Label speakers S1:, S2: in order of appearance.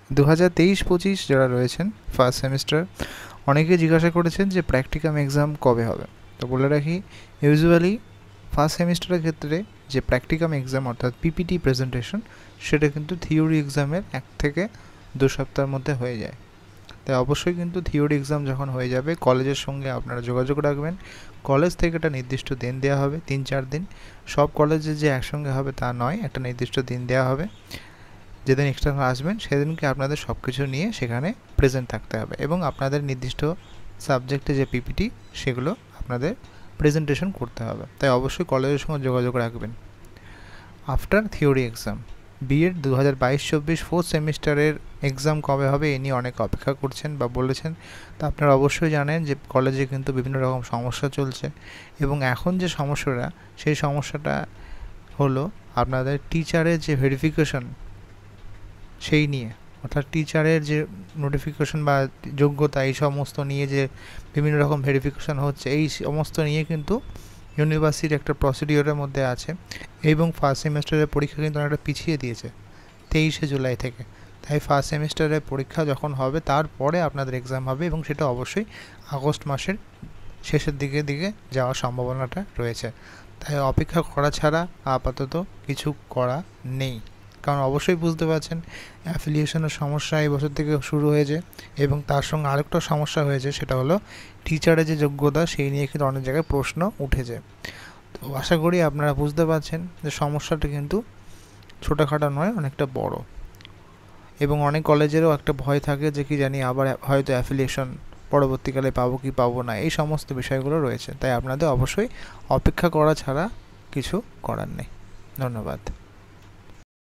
S1: 2023-25 যারা রয়েছেন first semester, অনেকে জিজ্ঞাসা করেছেন যে প্র্যাকটিকাম এক্সাম কবে হবে। তো বলে রাখি, ইউজুয়ালি ফার্স্ট সেমিস্টারের ক্ষেত্রে যে প্র্যাকটিকাম এক্সাম অর্থাৎ পিপিটি প্রেজেন্টেশন, সেটা কিন্তু থিওরি এক্সামের 1 থেকে 2 সপ্তাহের মধ্যে হয়ে যায়। তাই অবশ্যই কিন্তু থিওরি এক্সাম যখন হয়ে যাবে, কলেজের সঙ্গে আপনারা যোগাযোগ রাখবেন। কলেজ থেকে একটা নির্দিষ্ট দিন দেওয়া হবে, 3-4 দিন। সব কলেজে যে একসঙ্গে হবে তা নয়, একটা নির্দিষ্ট দিন দেওয়া হবে। যেদিন এক্সটার্নাল আসবেন সেদিনকে আপনাদের সব কিছু নিয়ে সেখানে প্রেজেন্ট থাকতে হবে, এবং আপনাদের নির্দিষ্ট সাবজেক্টে যে পিপিটি সেগুলো আপনাদের প্রেজেন্টেশন করতে হবে। তাই অবশ্যই কলেজের সঙ্গে যোগাযোগ রাখবেন। After theory exam, BEd 2022-24 fourth সেমিস্টারের এক্সাম কবে হবে এ নিয়ে অনেকে অপেক্ষা করছেন বা বলেছেন। তা আপনারা অবশ্যই জানেন যে কলেজে কিন্তু বিভিন্ন রকম সমস্যা চলছে, এবং এখন যে সমস্যাটা, সেই সমস্যাটা হলো আপনাদের টিচারের যে ভেরিফিকেশন সেই নিয়ে, অর্থাৎ টিচারের যে নোটিফিকেশন বা যোগ্যতা, এই সমস্ত নিয়ে যে বিভিন্ন রকম ভেরিফিকেশন হচ্ছে, এই সমস্ত নিয়ে কিন্তু ইউনিভার্সিটির একটা প্রসিডিওরের মধ্যে আছে, এবং ফার্স্ট সেমিস্টারের পরীক্ষা কিন্তু অনেকটা পিছিয়ে দিয়েছে 23শে জুলাই থেকে। তাই ফার্স্ট সেমিস্টারের পরীক্ষা যখন হবে তারপরে আপনাদের এক্সাম হবে, এবং সেটা অবশ্যই আগস্ট মাসের শেষের দিকে যাওয়ার সম্ভাবনাটা রয়েছে। তাই অপেক্ষা করা ছাড়া আপাতত কিছু করা নেই, কারণ অবশ্যই বুঝতে পারছেন অ্যাফিলিয়েশনের সমস্যা এই বছর থেকে শুরু হয়েছে, এবং তার সঙ্গে আরেকটা সমস্যা হয়েছে, সেটা হলো টিচারের যে যোগ্যতা সেই নিয়ে কিন্তু অনেক জায়গায় প্রশ্ন উঠেছে। তো আশা করি আপনারা বুঝতে পারছেন যে সমস্যাটা কিন্তু ছোটোখাটো নয়, অনেকটা বড়, এবং অনেক কলেজেরও একটা ভয় থাকে যে কি জানি আবার হয়তো অ্যাফিলিয়েশন পরবর্তীকালে পাবো কি পাবো না, এই সমস্ত বিষয়গুলো রয়েছে। তাই আপনাদের অবশ্যই অপেক্ষা করা ছাড়া কিছু করার নেই। ধন্যবাদ।